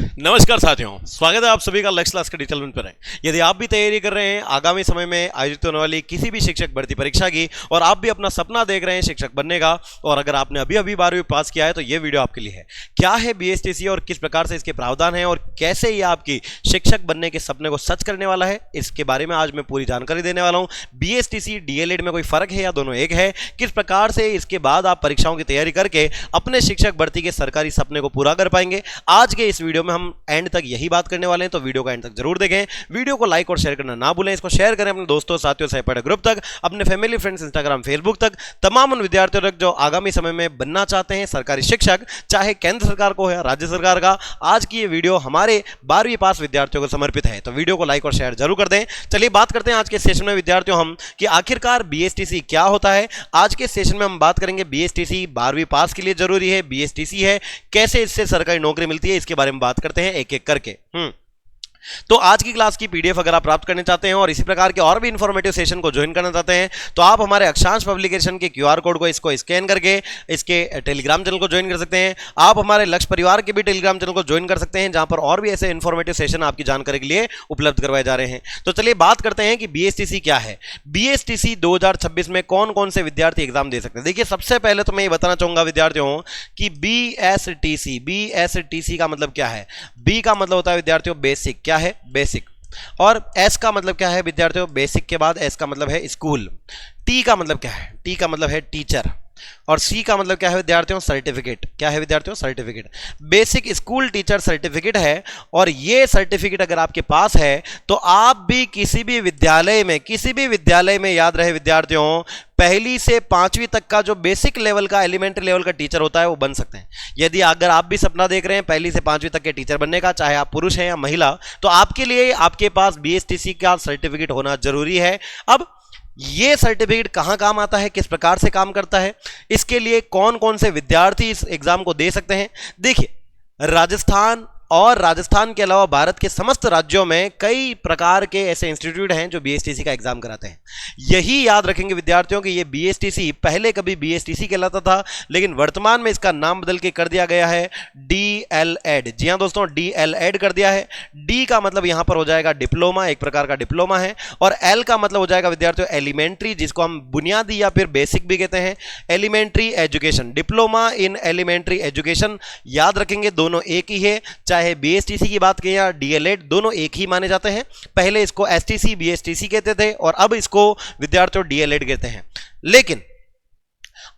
नमस्कार साथियों, स्वागत है आप सभी का लक्ष्य क्लास के डिजिटल मंच पर है। यदि आप भी तैयारी कर रहे हैं आगामी समय में आयोजित होने वाली किसी भी शिक्षक भर्ती परीक्षा की और आप भी अपना सपना देख रहे हैं शिक्षक बनने का, और अगर आपने अभी अभी 12वीं पास किया है तो ये वीडियो आपके लिए है। क्या है बीएसटीसी और किस प्रकार से इसके प्रावधान है और कैसे ये आपकी शिक्षक बनने के सपने को सच करने वाला है, इसके बारे में आज मैं पूरी जानकारी देने वाला हूँ। बीएसटीसी डीएलएड में कोई फर्क है या दोनों एक है, किस प्रकार से इसके बाद आप परीक्षाओं की तैयारी करके अपने शिक्षक भर्ती के सरकारी सपने को पूरा कर पाएंगे। आज के इस वीडियो में हम एंड तक यही बात करने वाले हैं, तो वीडियो को एंड तक जरूर देखें। वीडियो को लाइक और शेयर करना ना भूलें। इसको शेयर करें अपने दोस्तों, साथियों, सहपाठी ग्रुप तक, अपने फैमिली, फ्रेंड्स, इंस्टाग्राम, फेसबुक तक, तमाम उन विद्यार्थियों तक जो आगामी समय में बनना चाहते हैं सरकारी शिक्षक, चाहे केंद्र सरकार को या राज्य सरकार का। आज की ये वीडियो हमारे 12वीं पास विद्यार्थियों को समर्पित है, तो वीडियो को लाइक और शेयर जरूर कर दें। चलिए बात करते हैं आज के सेशन में विद्यार्थियों हम कि आखिरकार बीएसटीसी क्या होता है। आज के सेशन में हम बात करेंगे बीएसटीसी 12वीं पास के लिए जरूरी है, बीएसटीसी है, कैसे इससे सरकारी नौकरी मिलती है, इसके बारे में बात करते हैं एक एक करके। तो आज की क्लास की पीडीएफ अगर आप प्राप्त करना चाहते हैं और इसी प्रकार के और भी इंफॉर्मेटिव सेशन को ज्वाइन करना चाहते हैं तो आप हमारे अक्षांश पब्लिकेशन के क्यूआर कोड को इसको स्कैन करके इसके टेलीग्राम चैनल को ज्वाइन कर सकते हैं। आप हमारे लक्ष्य परिवार के भी टेलीग्राम चैनल को ज्वाइन कर सकते हैं, जहां पर और भी ऐसे इंफॉर्मेटिव सेशन आपकी जानकारी के लिए उपलब्ध करवाए जा रहे हैं। तो चलिए बात करते हैं कि बीएसटीसी क्या है। बीएसटीसी 2026 में कौन कौन से विद्यार्थी एग्जाम दे सकते हैं। देखिए, सबसे पहले तो मैं ये बताना चाहूंगा विद्यार्थियों कि बीएसटीसी का मतलब क्या है। बी का मतलब होता है विद्यार्थियों बेसिक। क्या है? बेसिक। और एस का मतलब क्या है विद्यार्थियों? बेसिक के बाद एस का मतलब है स्कूल। टी का मतलब क्या है? टी का मतलब है टीचर। और सी का मतलब क्या है विद्यार्थियों? सर्टिफिकेट। क्या है विद्यार्थियों? Certificate. Basic school teacher certificate है, और ये सर्टिफिकेट अगर आपके पास है तो आप भी किसी भी विद्यालय में याद रहे विद्यार्थियों, पहली से 5वीं तक का जो बेसिक लेवल का, एलिमेंट्री लेवल का टीचर होता है वो बन सकते हैं। यदि अगर आप भी सपना देख रहे हैं पहली से 5वीं तक के टीचर बनने का, चाहे आप पुरुष हैं या महिला, तो आपके लिए आपके पास बीएसटीसी का सर्टिफिकेट होना जरूरी है। अब ये सर्टिफिकेट कहां काम आता है, किस प्रकार से काम करता है, इसके लिए कौन कौन से विद्यार्थी इस एग्जाम को दे सकते हैं। देखिए, राजस्थान के अलावा भारत के समस्त राज्यों में कई प्रकार के ऐसे इंस्टीट्यूट हैं जो बीएसटीसी का एग्जाम कराते हैं। यही याद रखेंगे विद्यार्थियों कि ये बीएसटीसी पहले कभी बीएसटीसी कहलाता था, लेकिन वर्तमान में इसका नाम बदल के कर दिया गया है डीएलएड। जी हां दोस्तों, डीएलएड कर दिया है। डी का मतलब यहां पर हो जाएगा डिप्लोमा, एक प्रकार का डिप्लोमा है। और एल का मतलब हो जाएगा विद्यार्थियों एलिमेंट्री, जिसको हम बुनियादी या फिर बेसिक भी कहते हैं। Elementary education, diploma in elementary education. याद रखेंगे दोनों एक ही है, चाहे बीएसटीसी की बात करें या डीएलएड, दोनों एक ही माने जाते हैं। पहले इसको एसटीसी बीएसटीसी कहते थे और अब इसको विद्यार्थियों डीएलएड कहते हैं। लेकिन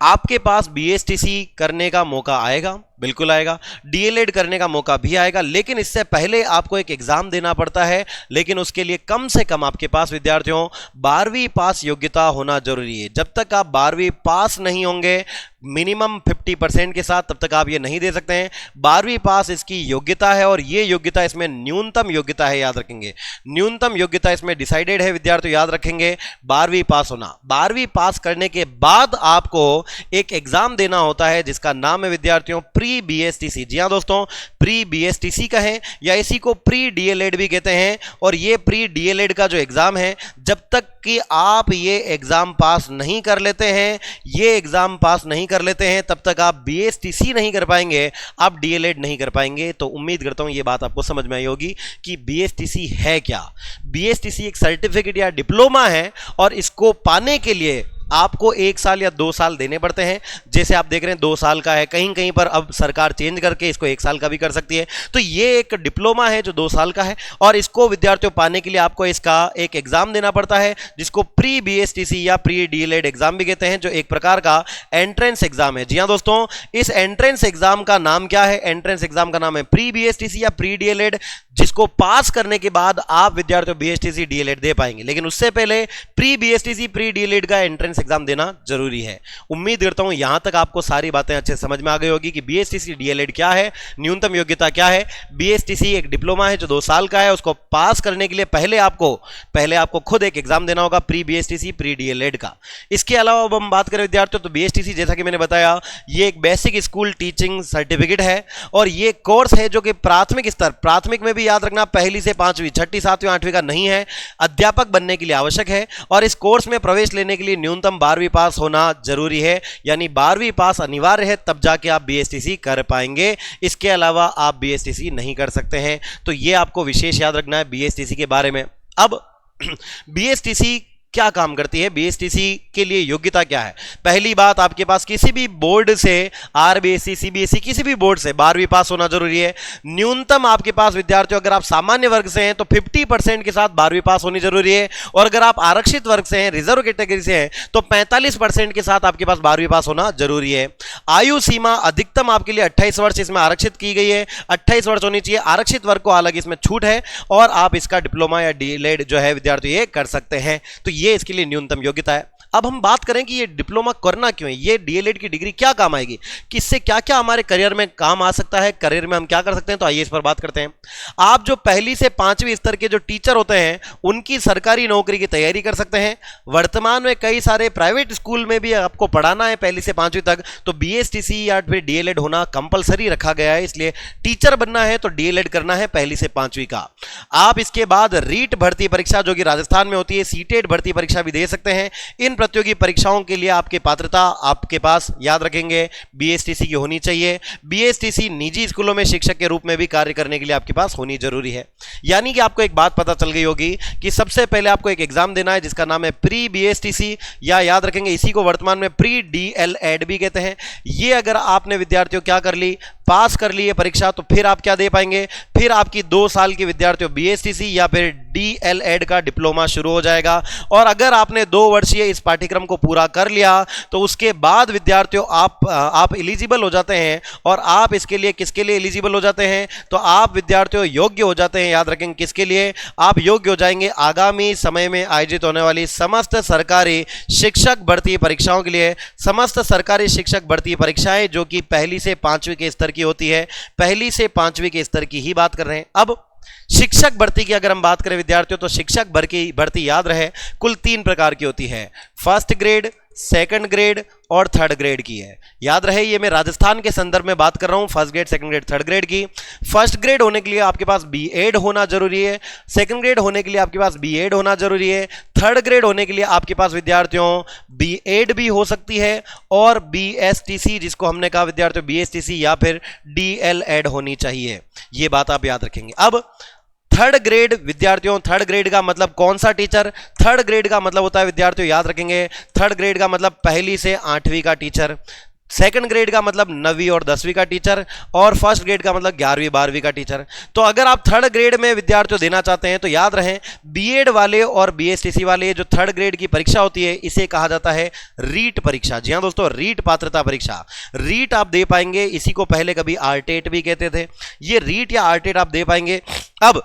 आपके पास बीएसटीसी करने का मौका आएगा, बिल्कुल आएगा, डीएलएड करने का मौका भी आएगा, लेकिन इससे पहले आपको एक एग्जाम देना पड़ता है। लेकिन उसके लिए कम से कम आपके पास विद्यार्थियों 12वीं पास योग्यता होना जरूरी है। जब तक आप 12वीं पास नहीं होंगे मिनिमम 50% के साथ, तब तक आप ये नहीं दे सकते हैं। 12वीं पास इसकी योग्यता है, और ये योग्यता इसमें न्यूनतम योग्यता है, याद रखेंगे। न्यूनतम योग्यता इसमें डिसाइडेड है विद्यार्थियों, याद रखेंगे 12वीं पास होना। 12वीं पास करने के बाद आपको एक एग्जाम देना होता है जिसका नाम है विद्यार्थियों प्री बीएसटीसी। जी हां दोस्तों, प्री बीएसटीसी कहें या इसी को प्री डीएलएड भी कहते हैं। और ये प्री डीएलएड का जो एग्जाम है, जब तक कि आप ये एग्जाम पास नहीं कर लेते हैं, तब तक आप बीएसटीसी नहीं कर पाएंगे, आप डीएलएड नहीं कर पाएंगे। तो उम्मीद करता हूं ये बात आपको समझ में आई होगी कि बीएसटीसी है क्या। बीएसटीसी एक सर्टिफिकेट या डिप्लोमा है, और इसको पाने के लिए आपको 1 साल या 2 साल देने पड़ते हैं। जैसे आप देख रहे हैं 2 साल का है, कहीं कहीं पर अब सरकार चेंज करके इसको 1 साल का भी कर सकती है। तो ये एक डिप्लोमा है जो 2 साल का है, और इसको विद्यार्थियों पाने के लिए आपको इसका एक एग्जाम देना पड़ता है जिसको प्री बीएसटीसी या प्री डीएलएड एग्जाम भी कहते हैं, जो एक प्रकार का एंट्रेंस एग्जाम है। जी हां दोस्तों, इस एंट्रेंस एग्जाम का नाम क्या है? एंट्रेंस एग्जाम का नाम है प्री बीएसटीसी या प्री डीएलएड, जिसको पास करने के बाद आप विद्यार्थियों बीएसटीसी डीएलएड दे पाएंगे। लेकिन उससे पहले प्री बीएसटीसी प्री डीएलएड का एंट्रेंस एग्जाम देना जरूरी है। उम्मीद करता हूं यहां तक आपको सारी बातें अच्छे से समझ में आ गई होगी कि बीएसटीसी डीएलएड क्या है, न्यूनतम योग्यता क्या है। बीएसटीसी एक डिप्लोमा है जो 2 साल का है, उसको पास करने के लिए पहले आपको खुद एक एग्जाम देना होगा प्री बीएसटीसी प्री डीएलएड का। इसके अलावा अब हम बात करें विद्यार्थियों तो बीएसटीसी, जैसा कि मैंने बताया, ये एक बेसिक स्कूल टीचिंग सर्टिफिकेट है, और ये कोर्स है जो कि प्राथमिक में भी याद रखना पहली से 5वीं, 6ठी, 7वीं, 8वीं का नहीं है, अध्यापक बनने के लिए आवश्यक है। और इस कोर्स में प्रवेश लेने के लिए न्यूनतम न्यूनतम 12वीं पास होना जरूरी है, यानी 12वीं पास अनिवार्य है, तब जाके आप बीएसटीसी कर पाएंगे। इसके अलावा आप बीएसटीसी नहीं कर सकते हैं। तो ये आपको विशेष याद रखना है बीएसटीसी के बारे में। अब बीएसटीसी क्या काम करती है, बीएसटीसी के लिए योग्यता क्या है? पहली बात, आपके पास किसी भी बोर्ड से, आरबीएसई, सीबीएसई, किसी भी बोर्ड से 12वीं पास होना जरूरी है। न्यूनतम आपके पास विद्यार्थियों, अगर आप सामान्य वर्ग से हैं तो 50% के साथ 12वीं पास होनी जरूरी है, और अगर आप आरक्षित वर्ग से हैं, रिजर्व कैटेगरी से हैं, तो 45% के साथ आपके पास 12वीं पास होना जरूरी है। आयु सीमा अधिकतम आपके लिए 28 वर्ष इसमें आरक्षित की गई है, 28 वर्ष होनी चाहिए। आरक्षित वर्ग को हालांकि इसमें छूट है, और आप इसका डिप्लोमा या डीएलएड जो है विद्यार्थी ये कर सकते हैं। तो ये इसके लिए न्यूनतम योग्यता है। अब हम बात करें कि ये डिप्लोमा करना क्यों है, ये डीएलएड की डिग्री क्या काम आएगी, किससे क्या क्या हमारे करियर में काम आ सकता है, करियर में हम क्या कर सकते हैं। तो आइए इस पर बात करते हैं। आप जो पहली से 5वीं स्तर के जो टीचर होते हैं, उनकी सरकारी नौकरी की तैयारी कर सकते हैं। वर्तमान में कई सारे प्राइवेट स्कूल में भी आपको पढ़ाना है पहली से 5वीं तक, तो बीएसटीसी या फिर डीएलएड होना कंपलसरी रखा गया है। इसलिए टीचर बनना है तो डीएलएड करना है पहली से 5वीं का। आप इसके बाद रीट भर्ती परीक्षा जो कि राजस्थान में होती है, सीटेट भर्ती परीक्षा भी दे सकते हैं। इन प्रतियोगी परीक्षाओं के लिए आपकी पात्रता आपके पास, याद रखेंगे, बीएसटीसी की होनी चाहिए। बीएसटीसी निजी स्कूलों में शिक्षक के रूप में भी कार्य करने के लिए आपके पास होनी जरूरी है। यानी कि आपको एक बात पता चल गई होगी कि सबसे पहले आपको एक एग्जाम देना है जिसका नाम है प्री बीएसटीसी, या याद रखेंगे इसी को वर्तमान में प्री डीएलएड भी कहते हैं। ये अगर आपने विद्यार्थियों क्या कर ली, पास कर ली है परीक्षा, तो फिर आप क्या दे पाएंगे, फिर आपकी 2 साल की विद्यार्थियों बीएसटीसी या फिर डीएलएड का डिप्लोमा शुरू हो जाएगा। और अगर आपने 2 वर्षीय इस पाठ्यक्रम को पूरा कर लिया तो उसके बाद विद्यार्थियों आप एलिजिबल हो जाते हैं। और आप इसके लिए किसके लिए एलिजिबल हो जाते हैं, तो आप विद्यार्थियों योग्य हो जाते हैं। याद रखेंगे किसके लिए, आप योग्य हो जाएंगे आगामी समय में आयोजित होने वाली समस्त सरकारी शिक्षक भर्ती परीक्षाओं के लिए। समस्त सरकारी शिक्षक भर्ती परीक्षाएं जो कि पहली से 5वीं के स्तर की होती है, पहली से 5वीं के स्तर की ही बात कर रहे हैं। अब शिक्षक भर्ती की अगर हम बात करें विद्यार्थियों, तो शिक्षक भर्ती याद रहे कुल 3 प्रकार की होती है। फर्स्ट ग्रेड, सेकंड ग्रेड और थर्ड ग्रेड की है। याद रहे ये मैं राजस्थान के संदर्भ में बात कर रहा हूं, first grade, second grade, third grade की। फर्स्ट ग्रेड होने के लिए आपके पास बीएड होना जरूरी है, सेकंड ग्रेड होने के लिए आपके पास बीएड होना जरूरी है, थर्ड ग्रेड होने के लिए आपके पास विद्यार्थियों बीएड भी हो सकती है, और बीएसटीसी जिसको हमने कहा विद्यार्थियों बीएसटीसी या फिर डीएलएड होनी चाहिए। ये बात आप याद रखेंगे। अब थर्ड ग्रेड विद्यार्थियों, थर्ड ग्रेड का मतलब कौन सा टीचर, थर्ड ग्रेड का मतलब होता है विद्यार्थियों याद रखेंगे, थर्ड ग्रेड का मतलब पहली से 8वीं का टीचर, सेकंड ग्रेड का मतलब 9वीं और 10वीं का टीचर, और फर्स्ट ग्रेड का मतलब 11वीं 12वीं का टीचर। तो अगर आप थर्ड ग्रेड में विद्यार्थियों देना चाहते हैं तो याद रहे बीएड वाले और बीएसटीसी वाले जो थर्ड ग्रेड की परीक्षा होती है इसे कहा जाता है रीट परीक्षा। जी हाँ दोस्तों, रीट पात्रता परीक्षा, रीट आप दे पाएंगे। इसी को पहले कभी आरटेट भी कहते थे। ये रीट या आरटेट आप दे पाएंगे। अब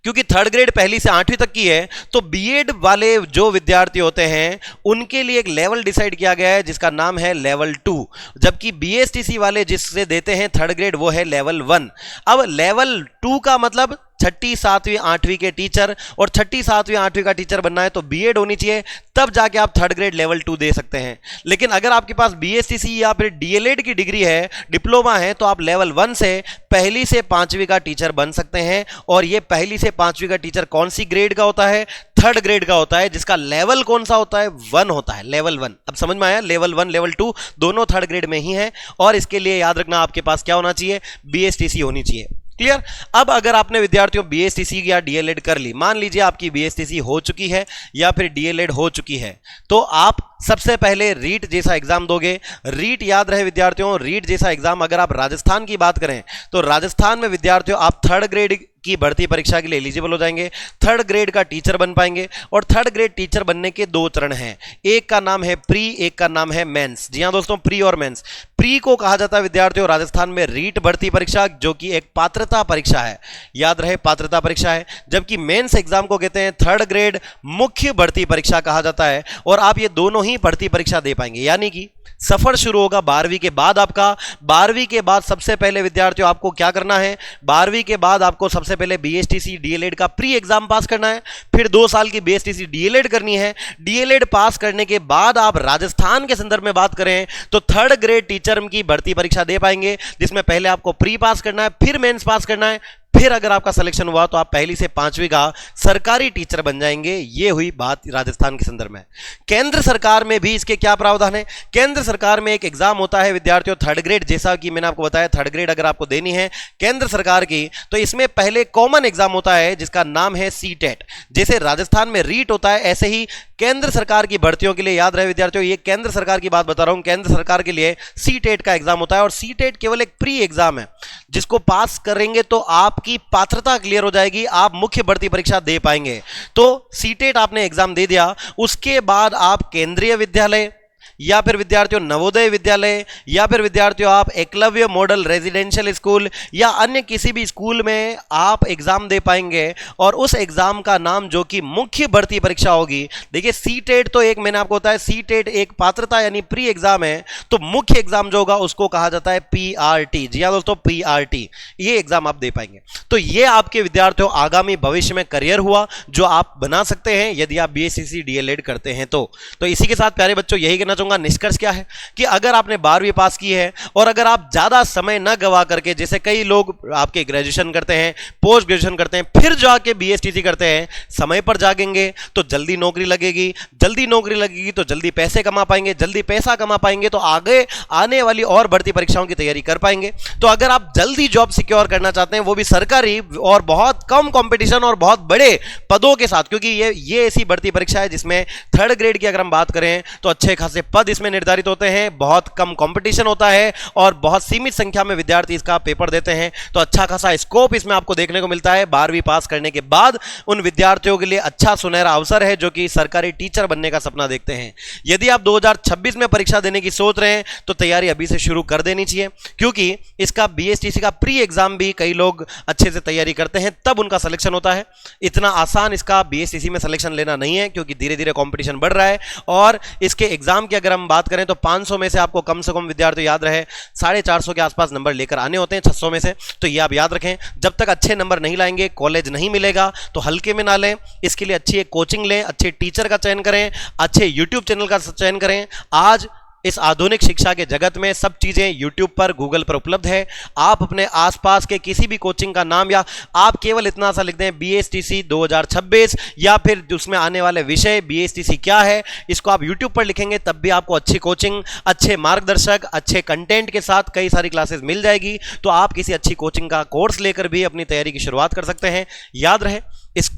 क्योंकि थर्ड ग्रेड पहली से 8वीं तक की है, तो बीएड वाले जो विद्यार्थी होते हैं उनके लिए एक लेवल डिसाइड किया गया है जिसका नाम है लेवल 2, जबकि बीएसटीसी वाले जिससे देते हैं थर्ड ग्रेड वो है लेवल 1। अब लेवल 2 का मतलब 6ठी 7वीं 8वीं के टीचर, और 6ठी 7वीं 8वीं का टीचर बनना है तो बीएड होनी चाहिए, तब जाके आप थर्ड ग्रेड लेवल 2 दे सकते हैं। लेकिन अगर आपके पास बीएसटीसी या फिर डीएलएड की डिग्री है, डिप्लोमा है, तो आप लेवल 1 से पहली से 5वीं का टीचर बन सकते हैं। और ये पहली से 5वीं का टीचर कौन सी ग्रेड का होता है, थर्ड ग्रेड का होता है, जिसका लेवल कौन सा होता है, 1 होता है, लेवल 1। अब समझ में आया, लेवल 1 लेवल 2 दोनों थर्ड ग्रेड में ही है। और इसके लिए याद रखना आपके पास क्या होना चाहिए, बीएसटीसी होनी चाहिए। क्लियर। अब अगर आपने विद्यार्थियों बीएसटीसी या डीएलएड कर ली, मान लीजिए आपकी बीएसटीसी हो चुकी है या फिर डीएलएड हो चुकी है, तो आप सबसे पहले रीट जैसा एग्जाम दोगे। रीट याद रहे विद्यार्थियों, रीट जैसा एग्जाम अगर आप राजस्थान की बात करें तो राजस्थान में विद्यार्थियों आप थर्ड ग्रेड की भर्ती परीक्षा के लिए एलिजिबल हो जाएंगे, थर्ड ग्रेड का टीचर बन पाएंगे। और थर्ड ग्रेड टीचर बनने के 2 चरण हैं, एक का नाम है प्री, एक का नाम है मेंस। जी हां दोस्तों, प्री और मेंस। प्री को कहा जाता है विद्यार्थियों राजस्थान में रीट भर्ती परीक्षा, जो कि एक पात्रता परीक्षा है, याद रहे पात्रता परीक्षा है। जबकि मेंस एग्जाम को कहते हैं थर्ड ग्रेड मुख्य भर्ती परीक्षा कहा जाता है। और आप ये दोनों ही भर्ती परीक्षा दे पाएंगे, यानी कि सफर शुरू होगा 12वीं के बाद आपका। 12वीं के बाद सबसे पहले विद्यार्थियों आपको क्या करना है, 12वीं के बाद आपको सबसे पहले बीएसटीसी डीएलएड का प्री एग्जाम पास करना है, फिर 2 साल की बीएसटीसी डीएलएड करनी है। डीएलएड पास करने के बाद आप राजस्थान के संदर्भ में बात करें तो थर्ड ग्रेड टीचर की भर्ती परीक्षा दे पाएंगे, जिसमें पहले आपको प्री पास करना है, फिर मेंस पास करना है, फिर अगर आपका सिलेक्शन हुआ तो आप पहली से पांचवी का सरकारी टीचर बन जाएंगे। ये हुई बात राजस्थान के संदर्भ में। केंद्र सरकार में भी इसके क्या प्रावधान है? केंद्र सरकार में एक एग्जाम होता है विद्यार्थियों, थर्ड ग्रेड, जैसा कि मैंने आपको बताया थर्ड ग्रेड अगर आपको देनी है केंद्र सरकार की, तो इसमें पहले कॉमन एग्जाम होता है जिसका नाम है सीटेट। जैसे राजस्थान में रीट होता है, ऐसे ही केंद्र सरकार की भर्तियों के लिए, याद रहे विद्यार्थियों, ये केंद्र सरकार की बात बता रहा हूं, केंद्र सरकार के लिए सीटेट का एग्जाम होता है। और सीटेट केवल एक प्री एग्जाम है, जिसको पास करेंगे तो आपकी पात्रता क्लियर हो जाएगी, आप मुख्य भर्ती परीक्षा दे पाएंगे। तो सीटेट आपने एग्जाम दे दिया, उसके बाद आप केंद्रीय विद्यालय या फिर विद्यार्थियों नवोदय विद्यालय या फिर विद्यार्थियों आप एकलव्य मॉडल रेजिडेंशियल स्कूल या अन्य किसी भी स्कूल में आप एग्जाम दे पाएंगे। और उस एग्जाम का नाम जो कि मुख्य भर्ती परीक्षा होगी, देखिए सीटेट तो एक मैंने आपको बताया सीटेट एक पात्रता यानी प्री एग्जाम है, तो मुख्य एग्जाम जो होगा उसको कहा जाता है पीआरटी। जी हाँ दोस्तों, पीआरटी, ये एग्जाम आप दे पाएंगे। तो ये आपके विद्यार्थियों आगामी भविष्य में करियर हुआ जो आप बना सकते हैं यदि आप बीएससीसी डीएलएड करते हैं तो इसी के साथ प्यारे बच्चों यही कहना चाहूंगा, निष्कर्ष क्या है कि अगर आपने 12वीं पास की है और अगर आप ज्यादा समय न गवा करके, जैसे कई लोग आपके ग्रेजुएशन करते हैं, पोस्ट ग्रेजुएशन करते हैं, फिर जाके बीएसटीसी करते हैं, समय पर जागेंगे तो जल्दी नौकरी लगेगी, जल्दी नौकरी लगेगी तो जल्दी पैसे कमा पाएंगे, जल्दी पैसा कमा पाएंगे तो आगे आने वाली और भर्ती परीक्षाओं की तैयारी कर पाएंगे। तो अगर आप जल्दी जॉब सिक्योर करना चाहते हैं, वो भी सरकारी और बहुत कम कंपटीशन और बहुत बड़े पदों के साथ, क्योंकि ये ऐसी भर्ती परीक्षा है जिसमें थर्ड ग्रेड की अगर हम बात करें तो अच्छे खासे पद इसमें निर्धारित होते हैं, बहुत कम कंपटीशन होता है और बहुत सीमित संख्या में विद्यार्थी इसका पेपर देते हैं, तो अच्छा खासा स्कोप इसमें आपको देखने को मिलता है। 12वीं पास करने के बाद उन विद्यार्थियों के लिए अच्छा सुनहरा अवसर है जो कि सरकारी टीचर बनने का सपना देखते हैं। यदि आप 2026 में परीक्षा देने की सोच रहे हैं तो तैयारी अभी से शुरू कर देनी चाहिए, क्योंकि इसका बीएसटीसी का प्री एग्जाम भी कई लोग अच्छे से तैयारी करते हैं तब उनका सिलेक्शन होता है। इतना आसान इसका बीएसटीसी में सिलेक्शन लेना नहीं है, क्योंकि धीरे धीरे कंपटीशन बढ़ रहा है। और इसके एग्जाम की अगर हम बात करें तो 500 में से आपको कम से कम विद्यार्थी याद रहे 450 के आसपास नंबर लेकर आने होते हैं 600 में से। तो ये आप याद रखें, जब तक अच्छे नंबर नहीं लाएंगे कॉलेज नहीं मिलेगा, तो हल्के में ना लें। इसके लिए अच्छी एक कोचिंग लें, अच्छे टीचर का चयन करें, अच्छे यूट्यूब चैनल का चयन करें। आज इस आधुनिक शिक्षा के जगत में सब चीजें यूट्यूब पर, गूगल पर उपलब्ध है। आप अपने आसपास के किसी भी कोचिंग का नाम या आप केवल इतना सा लिख दें बीएसटीसी 2026 या फिर उसमें आने वाले विषय बीएसटीसी क्या है, इसको आप यूट्यूब पर लिखेंगे तब भी आपको अच्छी कोचिंग, अच्छे मार्गदर्शक, अच्छे कंटेंट के साथ कई सारी क्लासेस मिल जाएगी। तो आप किसी अच्छी कोचिंग का कोर्स लेकर भी अपनी तैयारी की शुरुआत कर सकते हैं। याद रहे, इस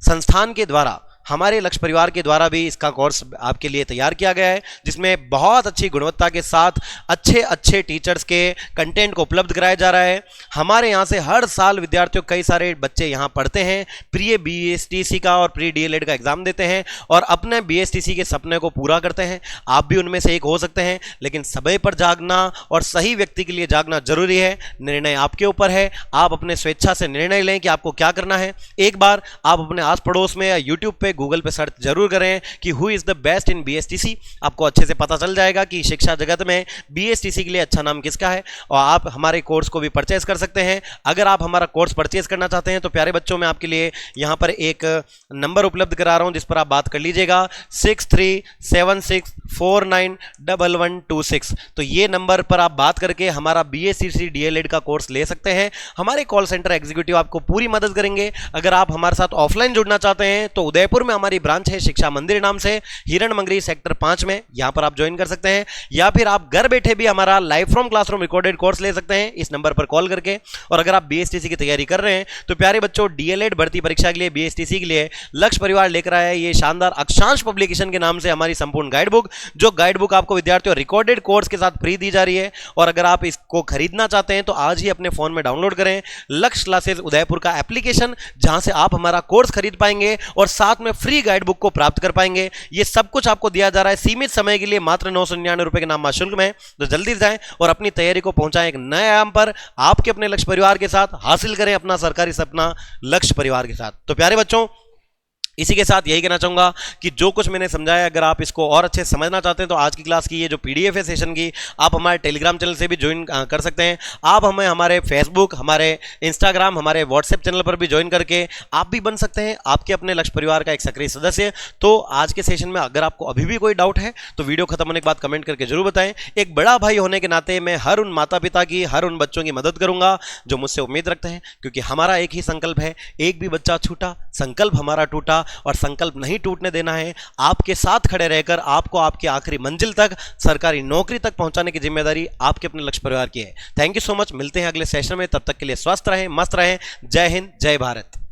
संस्थान के द्वारा, हमारे लक्ष्य परिवार के द्वारा भी इसका कोर्स आपके लिए तैयार किया गया है, जिसमें बहुत अच्छी गुणवत्ता के साथ अच्छे अच्छे टीचर्स के कंटेंट को उपलब्ध कराया जा रहा है। हमारे यहाँ से हर साल विद्यार्थियों, कई सारे बच्चे यहाँ पढ़ते हैं, प्री बीएसटीसी का और प्री डीएलएड का एग्जाम देते हैं और अपने बीएसटीसी के सपने को पूरा करते हैं। आप भी उनमें से एक हो सकते हैं, लेकिन समय पर जागना और सही व्यक्ति के लिए जागना जरूरी है। निर्णय आपके ऊपर है, आप अपने स्वेच्छा से निर्णय लें कि आपको क्या करना है। एक बार आप अपने आस पड़ोस में या यूट्यूब पे, गूगल पे सर्च जरूर करें कि who is the best in BSTC. आपको अच्छे से पता चल जाएगा कि शिक्षा जगत में बीएसटीसी के लिए अच्छा नाम किसका है और आप हमारे कोर्स को भी परचेज कर सकते हैं। अगर आप हमारा कोर्स परचेज करना चाहते हैं तो प्यारे बच्चों, मैं आपके लिए यहां पर एक नंबर उपलब्ध करा रहा हूं जिस पर आप बात कर लीजिएगा, 6376491126। तो ये नंबर पर आप बात करके हमारा बीएसटीसी डीएलएड का कोर्स ले सकते हैं। हमारे कॉल सेंटर एग्जीक्यूटिव आपको पूरी मदद करेंगे। अगर आप हमारे साथ ऑफलाइन जुड़ना चाहते हैं तो उदयपुर में हमारी ब्रांच है शिक्षा मंदिर नाम से, हिरण मंगरी सेक्टर 5 में, यहां पर आप ज्वाइन कर सकते हैं। या फिर आप घर बैठे भी हमारा live from classroom recorded course ले सकते हैं इस नंबर पर कॉल करके। और अगर आप बीएसटीसी की तैयारी कर रहे हैं तो प्यारे बच्चों, डीएलएड भर्ती परीक्षा के लिए बीएसटीसी के लिए लक्ष्य परिवार लेकर आया है ये शानदार अक्षांश पब्लिकेशन के नाम से हमारी संपूर्ण गाइड बुक, जो गाइड बुक आपको विद्यार्थियों रिकॉर्डेड कोर्स के साथ फ्री दी जा रही है। और अगर आप इसको खरीदना चाहते हैं तो आज ही अपने फोन में डाउनलोड करें लक्ष्य क्लासेस उदयपुर का एप्लीकेशन, जहां से आप हमारा कोर्स खरीद पाएंगे और साथ में फ्री गाइड बुक को प्राप्त कर पाएंगे। ये सब कुछ आपको दिया जा रहा है सीमित समय के लिए मात्र 999 रुपए के नाम शुल्क में। तो जल्दी जाएं और अपनी तैयारी को पहुंचाएं एक नए आयाम पर, आपके अपने लक्ष्य परिवार के साथ हासिल करें अपना सरकारी सपना लक्ष्य परिवार के साथ। तो प्यारे बच्चों, इसी के साथ यही कहना चाहूंगा कि जो कुछ मैंने समझाया, अगर आप इसको और अच्छे से समझना चाहते हैं तो आज की क्लास की ये जो पीडीएफ है सेशन की, आप हमारे टेलीग्राम चैनल से भी ज्वाइन कर सकते हैं। आप हमें हमारे फेसबुक, हमारे इंस्टाग्राम, हमारे व्हाट्सएप चैनल पर भी ज्वाइन करके आप भी बन सकते हैं आपके अपने लक्ष्य परिवार का एक सक्रिय सदस्य। तो आज के सेशन में अगर आपको अभी भी कोई डाउट है तो वीडियो खत्म होने के बाद कमेंट करके जरूर बताएं। एक बड़ा भाई होने के नाते मैं हर उन माता पिता की, हर उन बच्चों की मदद करूंगा जो मुझसे उम्मीद रखते हैं, क्योंकि हमारा एक ही संकल्प है, एक भी बच्चा छूटा संकल्प हमारा टूटा, और संकल्प नहीं टूटने देना है। आपके साथ खड़े रहकर आपको आपकी आखिरी मंजिल तक, सरकारी नौकरी तक पहुंचाने की जिम्मेदारी आपके अपने लक्ष्य परिवार की है। थैंक यू सो मच, मिलते हैं अगले सेशन में, तब तक के लिए स्वस्थ रहें, मस्त रहें। जय हिंद, जय भारत।